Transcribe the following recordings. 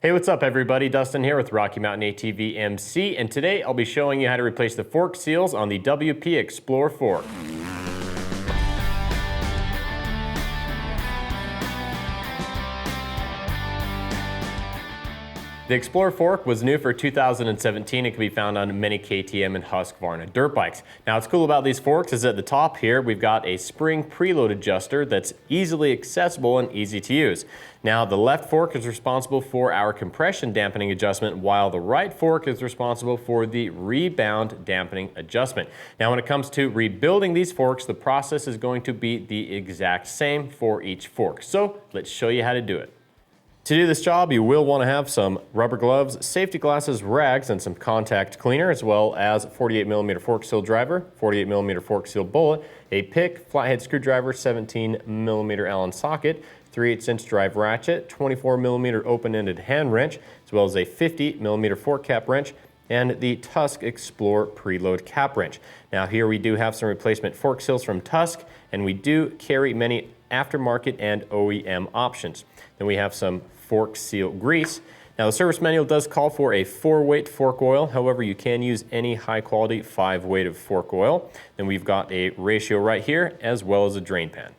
Hey, what's up everybody? Dustin here with Rocky Mountain ATV MC, and today I'll be showing you how to replace the fork seals on the WP Xplor Fork. The Xplor Fork was new for 2017 and can be found on many KTM and Husqvarna dirt bikes. Now what's cool about these forks is at the top here we've got a spring preload adjuster that's easily accessible and easy to use. Now the left fork is responsible for our compression dampening adjustment, while the right fork is responsible for the rebound dampening adjustment. Now when it comes to rebuilding these forks, the process is going to be the exact same for each fork. So let's show you how to do it. To do this job, you will want to have some rubber gloves, safety glasses, rags, and some contact cleaner, as well as 48mm fork seal driver, 48mm fork seal bullet, a pick, flathead screwdriver, 17mm Allen socket, 3/8" drive ratchet, 24mm open-ended hand wrench, as well as a 50mm fork cap wrench, and the Tusk Xplor preload cap wrench. Now here we do have some replacement fork seals from Tusk, and we do carry many aftermarket and OEM options. Then we have some fork seal grease. Now the service manual does call for a 4-weight fork oil, however you can use any high quality 5-weight of fork oil. Then we've got a ratio right here, as well as a drain pan.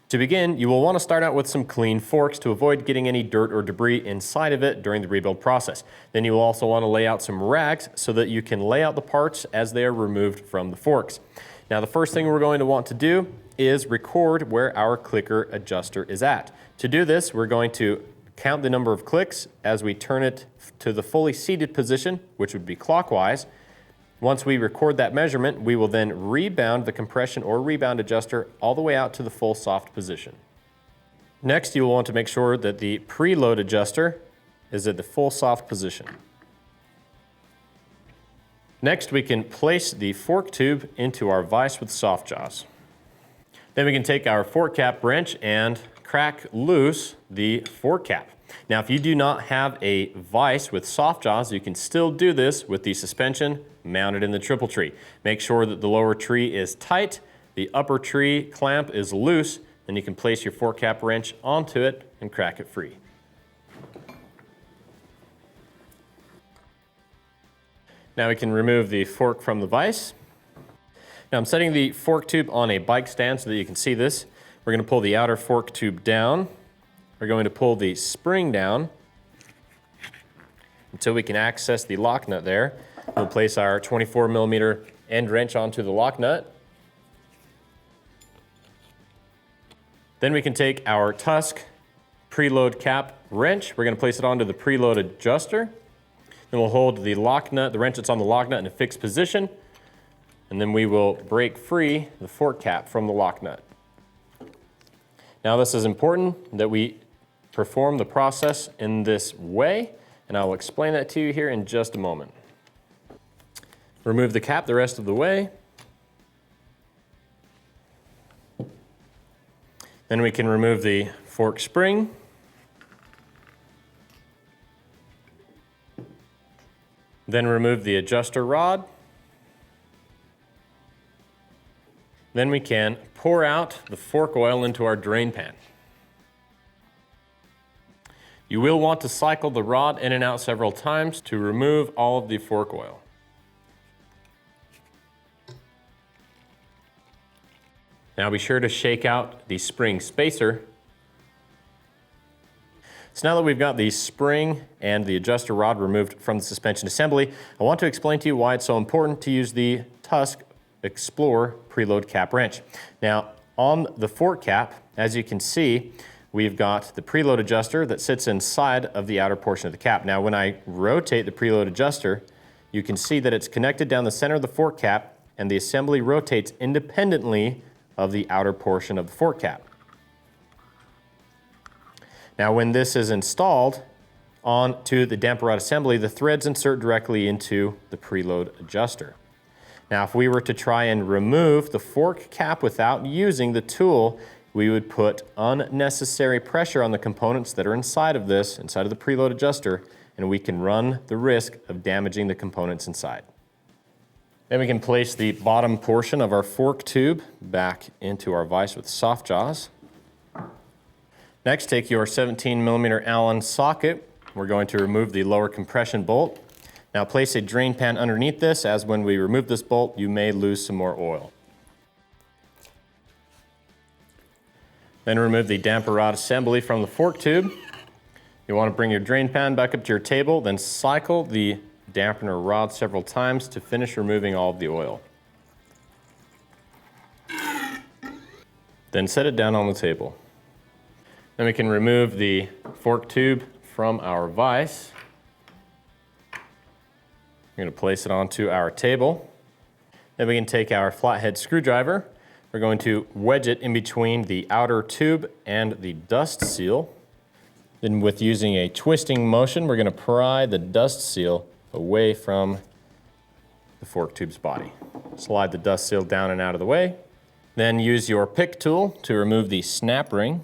To begin, you will want to start out with some clean forks to avoid getting any dirt or debris inside of it during the rebuild process. Then you will also want to lay out some rags so that you can lay out the parts as they are removed from the forks. Now the first thing we're going to want to do is record where our clicker adjuster is at. To do this, we're going to count the number of clicks as we turn it to the fully seated position, which would be clockwise. Once we record that measurement, we will then rebound the compression or rebound adjuster all the way out to the full soft position. Next, you will want to make sure that the preload adjuster is at the full soft position. Next, we can place the fork tube into our vise with soft jaws. Then we can take our fork cap wrench and crack loose the fork cap. Now if you do not have a vise with soft jaws, you can still do this with the suspension mounted in the triple tree. Make sure that the lower tree is tight, the upper tree clamp is loose, then you can place your fork cap wrench onto it and crack it free. Now we can remove the fork from the vise. Now I'm setting the fork tube on a bike stand so that you can see this. We're going to pull the outer fork tube down. We're going to pull the spring down until we can access the lock nut there. We'll place our 24mm end wrench onto the lock nut. Then we can take our Tusk preload cap wrench. We're going to place it onto the preload adjuster. Then we'll hold the lock nut, the wrench that's on the lock nut, in a fixed position. And then we will break free the fork cap from the lock nut. Now this is important that we perform the process in this way, and I will explain that to you here in just a moment. Remove the cap the rest of the way. Then we can remove the fork spring. Then remove the adjuster rod. Then we can pour out the fork oil into our drain pan. You will want to cycle the rod in and out several times to remove all of the fork oil. Now be sure to shake out the spring spacer. So now that we've got the spring and the adjuster rod removed from the suspension assembly, I want to explain to you why it's so important to use the Tusk Xplor preload cap wrench. Now on the fork cap, as you can see, we've got the preload adjuster that sits inside of the outer portion of the cap. Now when I rotate the preload adjuster, you can see that it's connected down the center of the fork cap, and the assembly rotates independently of the outer portion of the fork cap. Now when this is installed onto the damper rod assembly, the threads insert directly into the preload adjuster. Now if we were to try and remove the fork cap without using the tool, we would put unnecessary pressure on the components that are inside of this, inside of the preload adjuster, and we can run the risk of damaging the components inside. Then we can place the bottom portion of our fork tube back into our vise with soft jaws. Next, take your 17mm Allen socket we're going to remove the lower compression bolt. Now place a drain pan underneath this, as when we remove this bolt, you may lose some more oil. Then remove the damper rod assembly from the fork tube. You want to bring your drain pan back up to your table, then cycle the dampener rod several times to finish removing all of the oil. Then set it down on the table. Then we can remove the fork tube from our vise. We're going to place it onto our table. Then we can take our flathead screwdriver. We're going to wedge it in between the outer tube and the dust seal. Then with using a twisting motion, we're going to pry the dust seal away from the fork tube's body. Slide the dust seal down and out of the way. Then use your pick tool to remove the snap ring.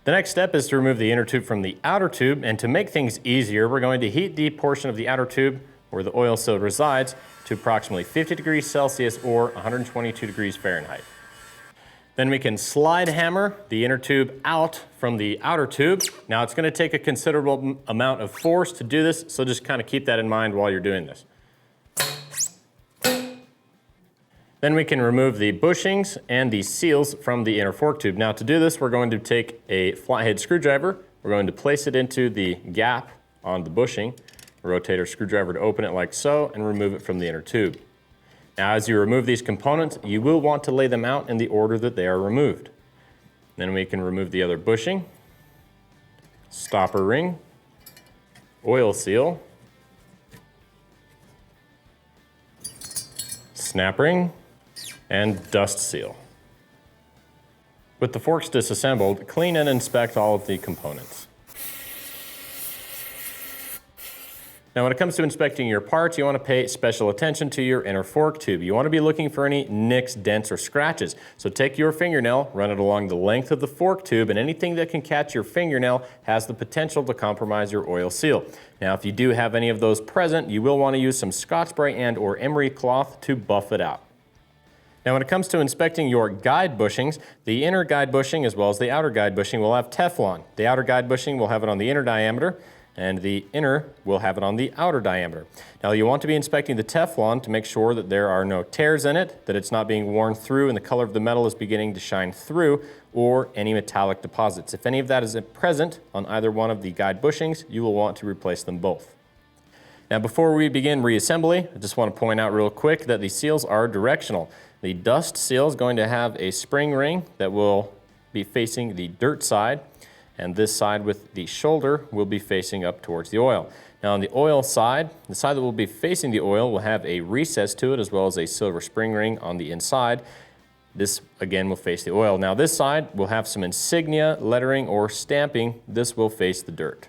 The next step is to remove the inner tube from the outer tube, and to make things easier, we're going to heat the portion of the outer tube where the oil seal resides to approximately 50 degrees Celsius or 122 degrees Fahrenheit. Then we can slide hammer the inner tube out from the outer tube. Now it's going to take a considerable amount of force to do this, so just kind of keep that in mind while you're doing this. Then we can remove the bushings and the seals from the inner fork tube. Now to do this, we're going to take a flathead screwdriver. We're going to place it into the gap on the bushing, rotate our screwdriver to open it like so, and remove it from the inner tube. Now as you remove these components, you will want to lay them out in the order that they are removed. Then we can remove the other bushing, stopper ring, oil seal, snap ring, and dust seal. With the forks disassembled, clean and inspect all of the components. Now when it comes to inspecting your parts, you want to pay special attention to your inner fork tube. You want to be looking for any nicks, dents, or scratches. So take your fingernail, run it along the length of the fork tube, and anything that can catch your fingernail has the potential to compromise your oil seal. Now if you do have any of those present, you will want to use some Scotch Brite and or emery cloth to buff it out. Now when it comes to inspecting your guide bushings, the inner guide bushing as well as the outer guide bushing will have Teflon. The outer guide bushing will have it on the inner diameter, and the inner will have it on the outer diameter. Now you want to be inspecting the Teflon to make sure that there are no tears in it, that it's not being worn through and the color of the metal is beginning to shine through, or any metallic deposits. If any of that is present on either one of the guide bushings, you will want to replace them both. Now before we begin reassembly, I just want to point out real quick that the seals are directional. The dust seal is going to have a spring ring that will be facing the dirt side, and this side with the shoulder will be facing up towards the oil. Now on the oil side, the side that will be facing the oil will have a recess to it as well as a silver spring ring on the inside. This again will face the oil. Now this side will have some insignia, lettering, or stamping. This will face the dirt.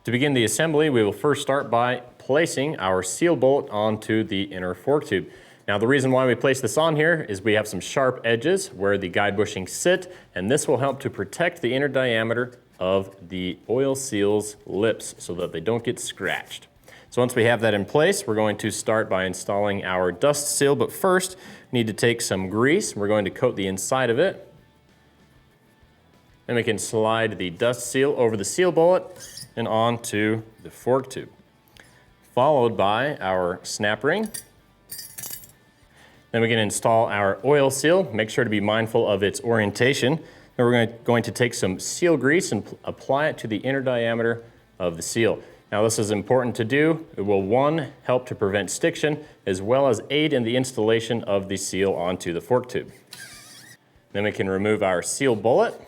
To begin the assembly, we will first start by placing our seal bolt onto the inner fork tube. Now the reason why we place this on here is we have some sharp edges where the guide bushings sit, and this will help to protect the inner diameter of the oil seal's lips so that they don't get scratched. So once we have that in place, we're going to start by installing our dust seal, but first we need to take some grease. We're going to coat the inside of it. Then we can slide the dust seal over the seal bullet and onto the fork tube, followed by our snap ring. Then we can install our oil seal. Make sure to be mindful of its orientation. Then we're going to take some seal grease and apply it to the inner diameter of the seal. Now this is important to do. It will, one, help to prevent stiction as well as aid in the installation of the seal onto the fork tube. Then we can remove our seal bullet.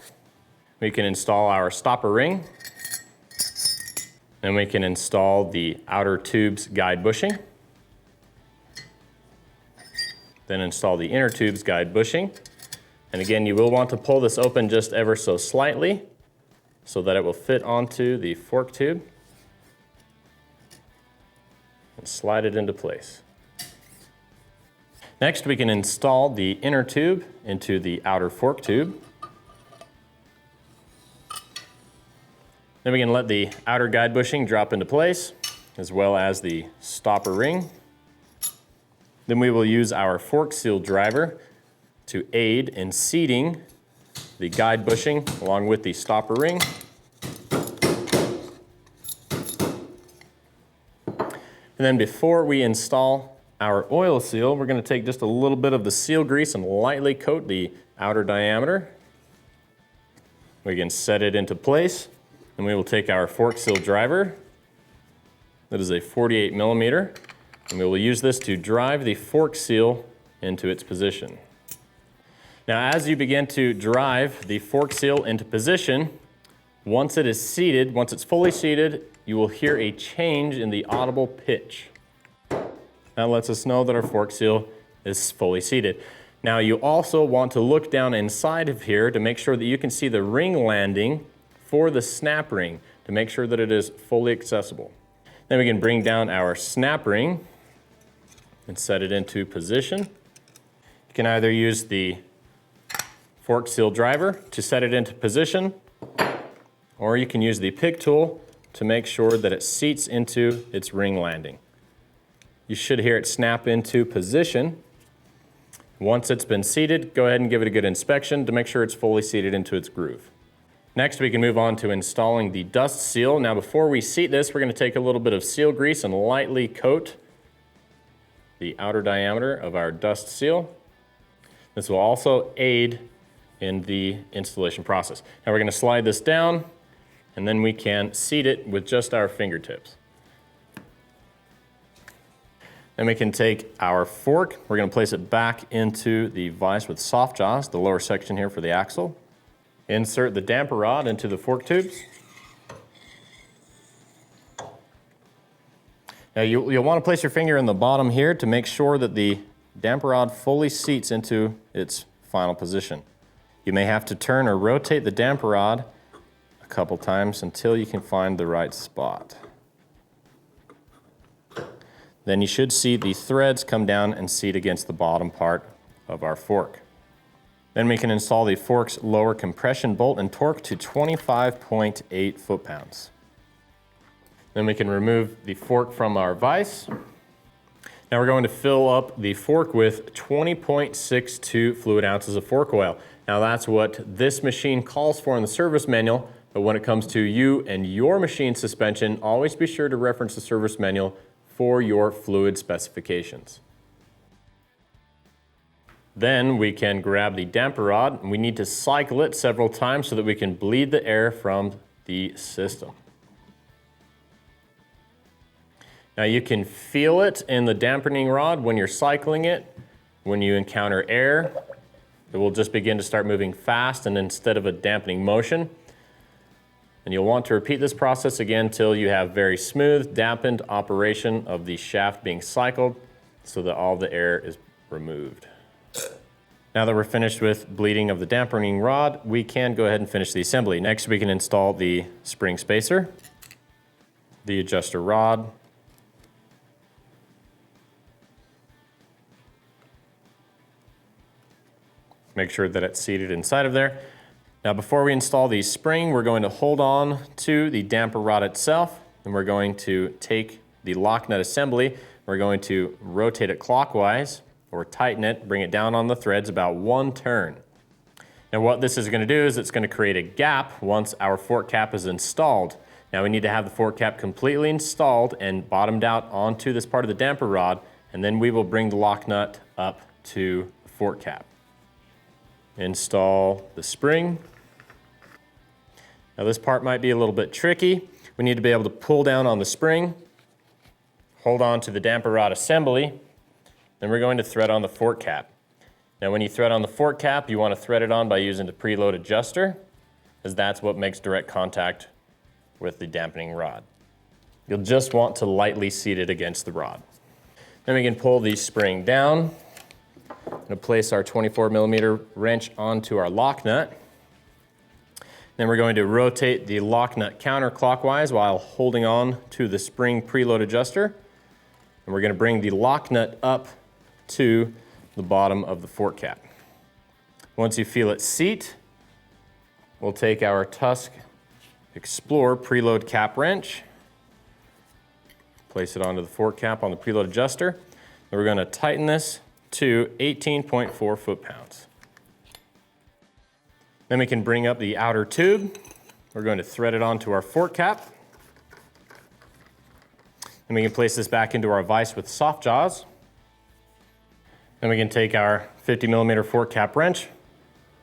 We can install our stopper ring. Then we can install the outer tube's guide bushing. Then install the inner tube's guide bushing. And again, you will want to pull this open just ever so slightly so that it will fit onto the fork tube and slide it into place. Next, we can install the inner tube into the outer fork tube. Then we can let the outer guide bushing drop into place, as well as the stopper ring. Then we will use our fork seal driver to aid in seating the guide bushing along with the stopper ring. And then before we install our oil seal, we're going to take just a little bit of the seal grease and lightly coat the outer diameter. We can set it into place, and we will take our fork seal driver. That is a 48 millimeter, and we will use this to drive the fork seal into its position. Now, as you begin to drive the fork seal into position, once it is seated, once it's fully seated, you will hear a change in the audible pitch. That lets us know that our fork seal is fully seated. Now, you also want to look down inside of here to make sure that you can see the ring landing for the snap ring to make sure that it is fully accessible. Then we can bring down our snap ring and set it into position. You can either use the fork seal driver to set it into position, or you can use the pick tool to make sure that it seats into its ring landing. You should hear it snap into position. Once it's been seated, go ahead and give it a good inspection to make sure it's fully seated into its groove. Next, we can move on to installing the dust seal. Now, before we seat this, we're going to take a little bit of seal grease and lightly coat the outer diameter of our dust seal. This will also aid in the installation process. Now, we're going to slide this down, and then we can seat it with just our fingertips. Then we can take our fork, we're going to place it back into the vise with soft jaws, the lower section here for the axle. Insert the damper rod into the fork tubes. Now you'll want to place your finger in the bottom here to make sure that the damper rod fully seats into its final position. You may have to turn or rotate the damper rod a couple times until you can find the right spot. Then you should see the threads come down and seat against the bottom part of our fork. Then we can install the fork's lower compression bolt and torque to 25.8 foot-pounds. Then we can remove the fork from our vise. Now we're going to fill up the fork with 20.62 fluid ounces of fork oil. Now that's what this machine calls for in the service manual, but when it comes to you and your machine suspension, always be sure to reference the service manual for your fluid specifications. Then we can grab the damper rod, and we need to cycle it several times so that we can bleed the air from the system. Now you can feel it in the dampening rod when you're cycling it. When you encounter air, it will just begin to start moving fast and instead of a dampening motion. And you'll want to repeat this process again until you have very smooth, dampened operation of the shaft being cycled so that all the air is removed. Now that we're finished with bleeding of the dampening rod, we can go ahead and finish the assembly. Next, we can install the spring spacer, the adjuster rod, make sure that it's seated inside of there. Now before we install the spring, we're going to hold on to the damper rod itself, and we're going to take the lock nut assembly, we're going to rotate it clockwise, or tighten it, bring it down on the threads about 1 turn. Now what this is going to do is it's going to create a gap once our fork cap is installed. Now we need to have the fork cap completely installed and bottomed out onto this part of the damper rod, and then we will bring the lock nut up to the fork cap. Install the spring. Now this part might be a little bit tricky. We need to be able to pull down on the spring, hold on to the damper rod assembly, then we're going to thread on the fork cap. Now when you thread on the fork cap, you want to thread it on by using the preload adjuster, as that's what makes direct contact with the dampening rod. You'll just want to lightly seat it against the rod. Then we can pull the spring down. I'm going to place our 24 millimeter wrench onto our lock nut. Then we're going to rotate the lock nut counterclockwise while holding on to the spring preload adjuster. And we're going to bring the lock nut up to the bottom of the fork cap. Once you feel it seat, we'll take our WP Xplor preload cap wrench, place it onto the fork cap on the preload adjuster. And we're going to tighten this to 18.4 foot-pounds. Then we can bring up the outer tube. We're going to thread it onto our fork cap. Then we can place this back into our vise with soft jaws. Then we can take our 50mm fork cap wrench.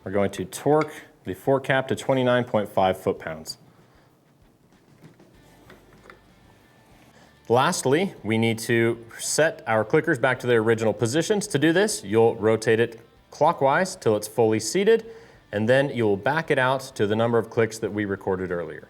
We're going to torque the fork cap to 29.5 foot-pounds. Lastly, we need to set our clickers back to their original positions. To do this, you'll rotate it clockwise till it's fully seated, and then you'll back it out to the number of clicks that we recorded earlier.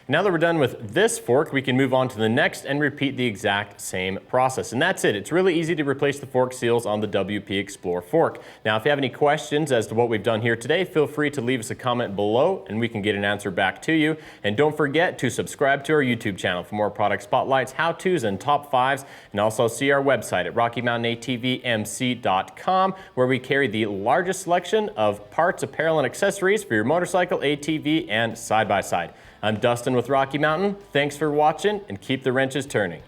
Now that we're done with this fork, we can move on to the next and repeat the exact same process. And that's it. It's really easy to replace the fork seals on the WP Xplor Fork. Now, if you have any questions as to what we've done here today, feel free to leave us a comment below and we can get an answer back to you. And don't forget to subscribe to our YouTube channel for more product spotlights, how-tos, and top fives. And also see our website at RockyMountainATVMC.com, where we carry the largest selection of parts, apparel, and accessories for your motorcycle, ATV, and side-by-side. I'm Dustin with Rocky Mountain. Thanks for watching and keep the wrenches turning.